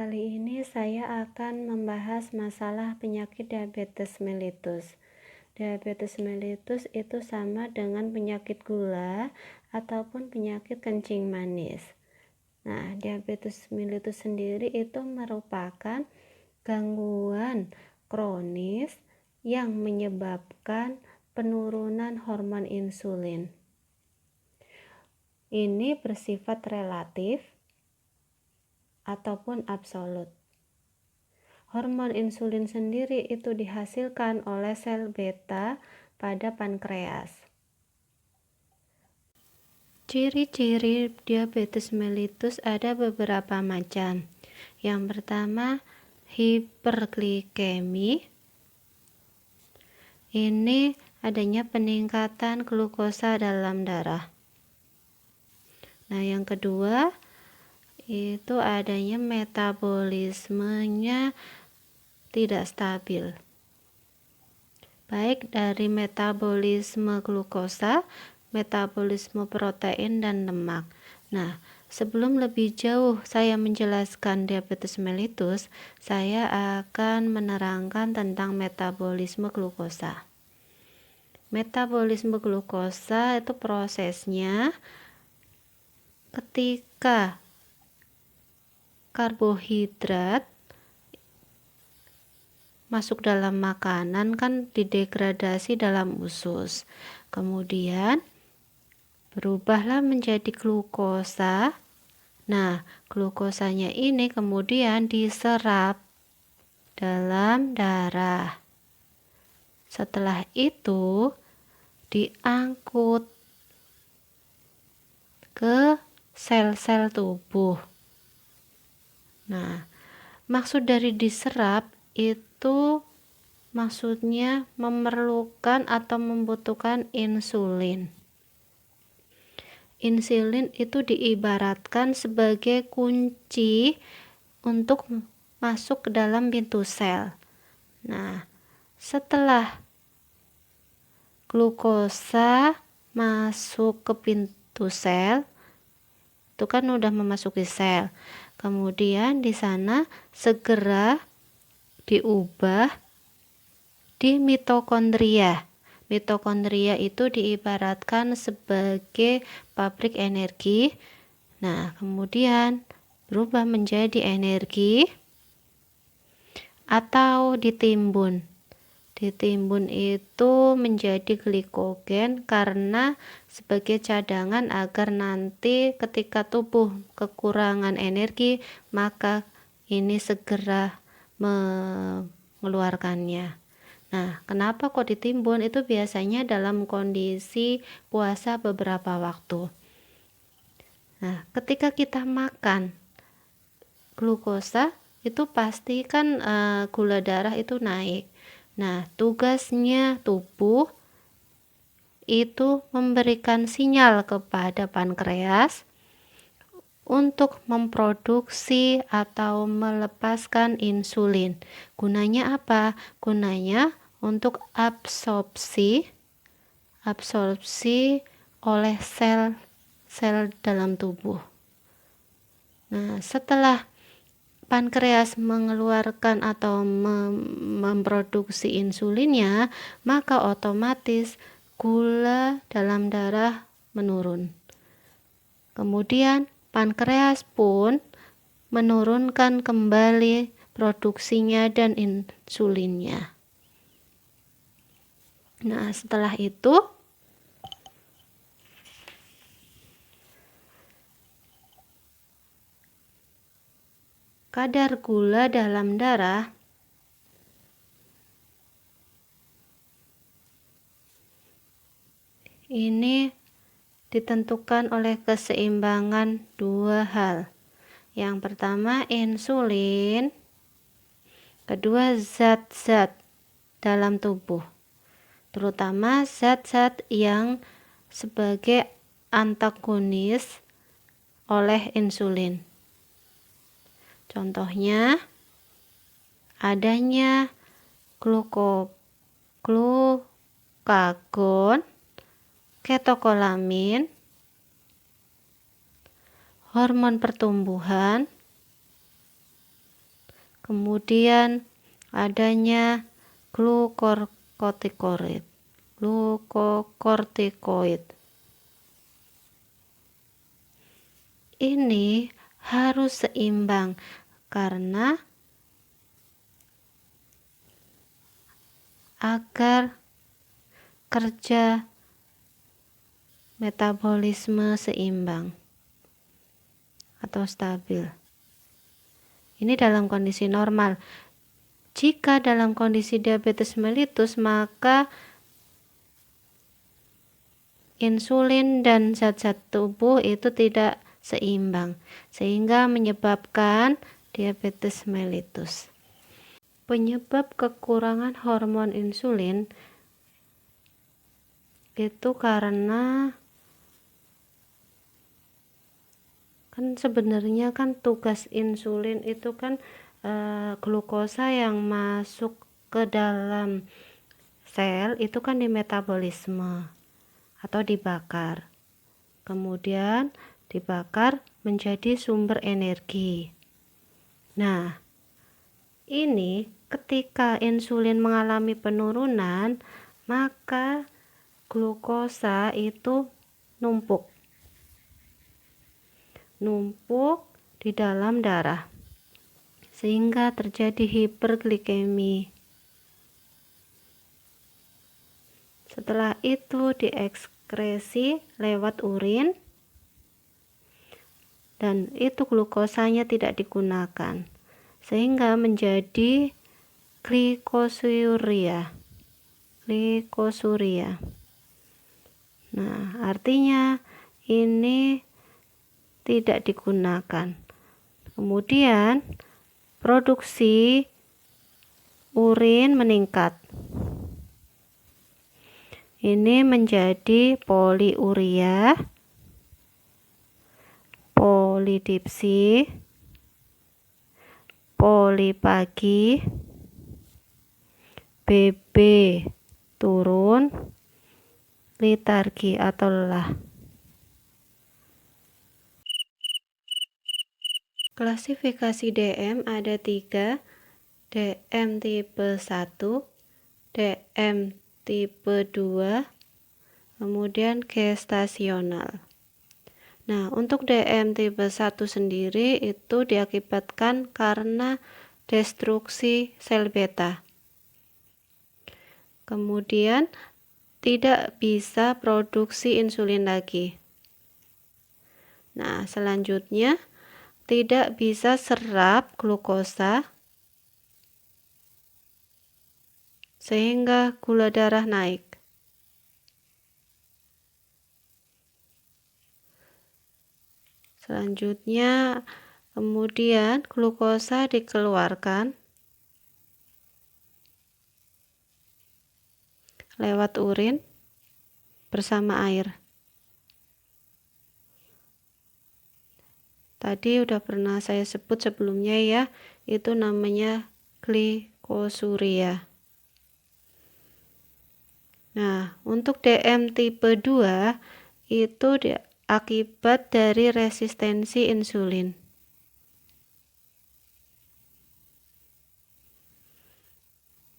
Kali ini saya akan membahas masalah penyakit diabetes mellitus. Diabetes mellitus itu sama dengan penyakit gula ataupun penyakit kencing manis. Nah, diabetes mellitus sendiri itu merupakan gangguan kronis yang menyebabkan penurunan hormon insulin. Ini bersifat relatif ataupun absolut. Hormon insulin sendiri itu dihasilkan oleh sel beta pada pankreas. Ciri-ciri diabetes mellitus ada beberapa macam. Yang pertama, hiperglikemi. Ini adanya peningkatan glukosa dalam darah. Nah, yang kedua, itu adanya metabolismenya tidak stabil, baik dari metabolisme glukosa, metabolisme protein, dan lemak. Nah, sebelum lebih jauh saya menjelaskan diabetes mellitus, saya akan menerangkan tentang metabolisme glukosa. Metabolisme glukosa itu prosesnya ketika karbohidrat masuk dalam makanan kan didegradasi dalam usus, kemudian berubahlah menjadi glukosa. Nah, glukosanya ini kemudian diserap dalam darah. Setelah itu diangkut ke sel-sel tubuh. Nah, maksud dari diserap itu maksudnya memerlukan atau membutuhkan insulin. Insulin itu diibaratkan sebagai kunci untuk masuk ke dalam pintu sel. Nah, setelah glukosa masuk ke pintu sel, itu kan udah memasuki sel. Kemudian di sana segera diubah di mitokondria. Mitokondria itu diibaratkan sebagai pabrik energi. Nah, kemudian berubah menjadi energi atau ditimbun. Ditimbun itu menjadi glikogen karena sebagai cadangan agar nanti ketika tubuh kekurangan energi, maka ini segera mengeluarkannya. Nah, kenapa kok ditimbun? Itu biasanya dalam kondisi puasa beberapa waktu. Nah, ketika kita makan glukosa itu pasti kan gula darah itu naik. Nah, tugasnya tubuh itu memberikan sinyal kepada pankreas untuk memproduksi atau melepaskan insulin. Gunanya apa? Gunanya untuk absorpsi oleh sel dalam tubuh. Nah, setelah pankreas mengeluarkan atau memproduksi insulinnya, maka otomatis gula dalam darah menurun. Kemudian pankreas pun menurunkan kembali produksinya dan insulinnya. Nah, setelah itu kadar gula dalam darah ini ditentukan oleh keseimbangan dua hal. Yang pertama insulin, kedua zat-zat dalam tubuh, terutama zat-zat yang sebagai antagonis oleh insulin. Contohnya adanya glukagon, ketokolamin, hormon pertumbuhan, kemudian adanya glukokortikoid. Ini harus seimbang karena agar kerja metabolisme seimbang atau stabil. Ini dalam kondisi normal. Jika dalam kondisi diabetes mellitus, maka insulin dan zat-zat tubuh itu tidak seimbang, sehingga menyebabkan diabetes mellitus. Penyebab kekurangan hormon insulin itu karena sebenarnya tugas insulin itu glukosa yang masuk ke dalam sel itu di metabolisme atau dibakar, kemudian dibakar menjadi sumber energi. Nah, ini ketika insulin mengalami penurunan, maka glukosa itu numpuk di dalam darah sehingga terjadi hiperglikemi. Setelah itu diekskresi lewat urin dan itu glukosanya tidak digunakan sehingga menjadi glikosuriah. Nah, artinya ini tidak digunakan. Kemudian produksi urin meningkat. Ini menjadi poliuria, polidipsi, polipagi, BB turun, litargi atau lelah. Klasifikasi DM ada 3, DM tipe 1, DM tipe 2, kemudian gestasional. Nah, untuk DM tipe 1 sendiri itu diakibatkan karena destruksi sel beta. Kemudian tidak bisa produksi insulin lagi. Nah, selanjutnya tidak bisa serap glukosa sehingga gula darah naik. Selanjutnya kemudian glukosa dikeluarkan lewat urin bersama air. Tadi udah pernah saya sebut sebelumnya ya, itu namanya glikosuria. Nah, untuk DM tipe 2 itu akibat dari resistensi insulin.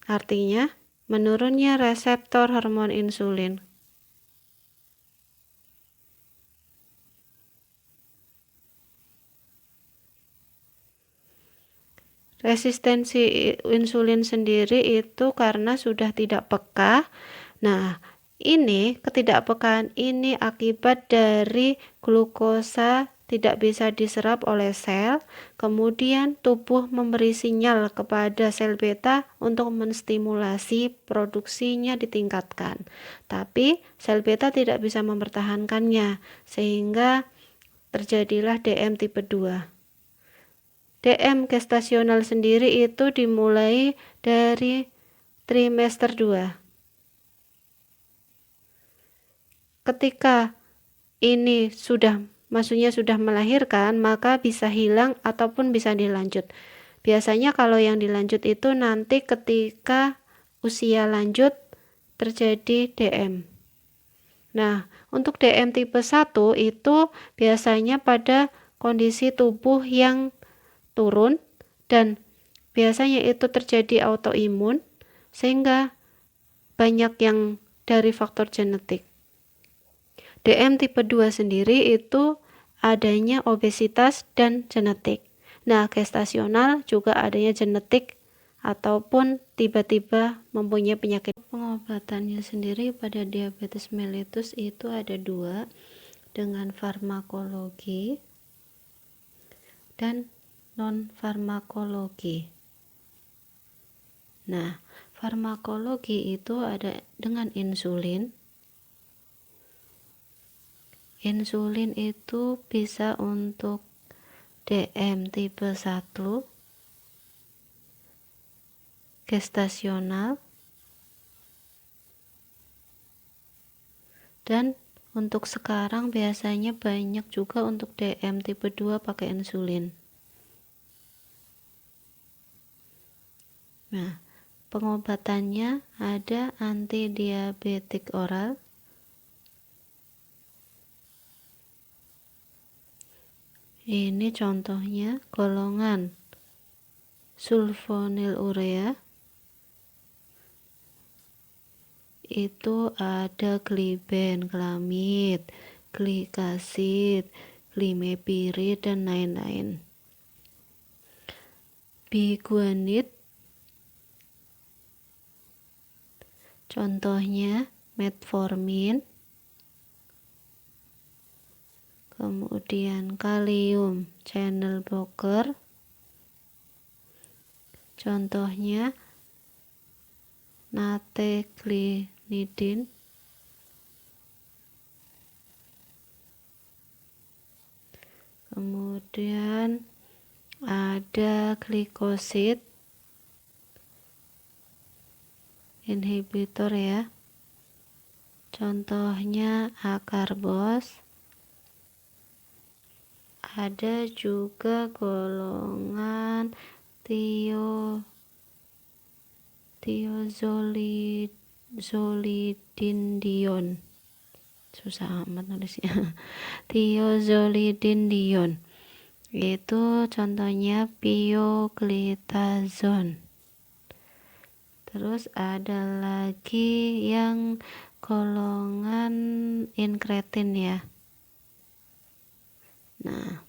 Artinya, menurunnya reseptor hormon insulin. Resistensi insulin sendiri itu karena sudah tidak peka. Nah, ini ketidakpekaan ini akibat dari glukosa tidak bisa diserap oleh sel, kemudian tubuh memberi sinyal kepada sel beta untuk menstimulasi produksinya ditingkatkan. Tapi sel beta tidak bisa mempertahankannya, sehingga terjadilah DM tipe 2. DM gestasional sendiri itu dimulai dari trimester 2. Ketika ini maksudnya sudah melahirkan, maka bisa hilang ataupun bisa dilanjut. Biasanya kalau yang dilanjut itu nanti ketika usia lanjut terjadi DM. Nah, untuk DM tipe 1 itu biasanya pada kondisi tubuh yang turun dan biasanya itu terjadi autoimun, sehingga banyak yang dari faktor genetik. DM tipe 2 sendiri itu adanya obesitas dan genetik. Nah, gestasional juga adanya genetik ataupun tiba-tiba mempunyai penyakit. Pengobatannya sendiri pada diabetes mellitus itu ada dua, dengan farmakologi dan non-farmakologi. Nah, farmakologi itu ada dengan insulin. Insulin itu bisa untuk DM tipe 1, gestasional, dan untuk sekarang biasanya banyak juga untuk DM tipe 2 pakai insulin. Nah, pengobatannya ada antidiabetik oral, ini contohnya golongan sulfonylurea, itu ada gliben, glamid, glikasid, glimepirid, dan lain-lain. Biguanid, contohnya metformin, kemudian kalium channel blocker, contohnya nateclinidin, kemudian ada glikosid inhibitor ya, contohnya akarbos. Ada juga golongan thiazolidinedion, susah amat nulisnya. Thiazolidinedion itu contohnya pioglitazone. Terus ada lagi yang golongan inkretin ya. Nah,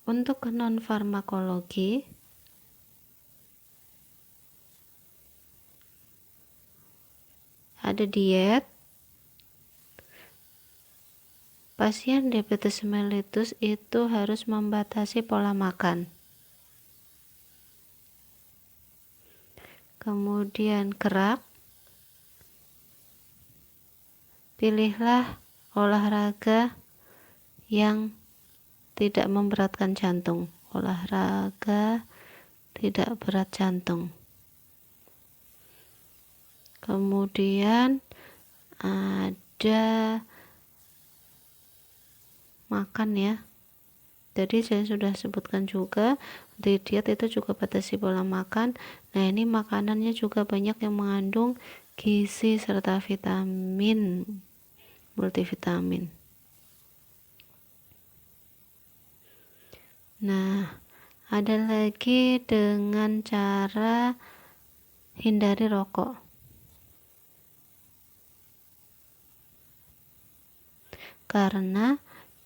untuk non farmakologi ada diet. Pasien diabetes mellitus itu harus membatasi pola makan. Kemudian gerak. Pilihlah olahraga yang tidak memberatkan jantung. Olahraga tidak berat jantung. Kemudian ada makan ya. Jadi saya sudah sebutkan juga di diet itu juga batasi pola makan. Nah, ini makanannya juga banyak yang mengandung gizi serta vitamin, multivitamin. Nah, ada lagi dengan cara hindari rokok. Karena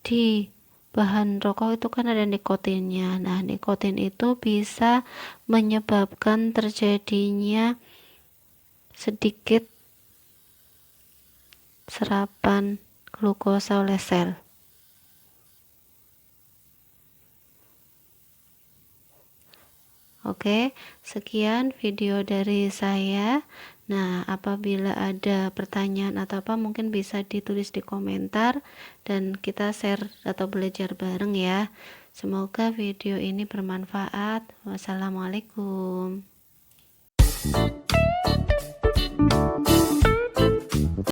di bahan rokok itu kan ada nikotinnya. Nah, nikotin itu bisa menyebabkan terjadinya sedikit serapan glukosa oleh sel. Oke, sekian video dari saya. Nah, apabila ada pertanyaan atau apa mungkin bisa ditulis di komentar dan kita share atau belajar bareng ya. Semoga video ini bermanfaat. Wassalamualaikum.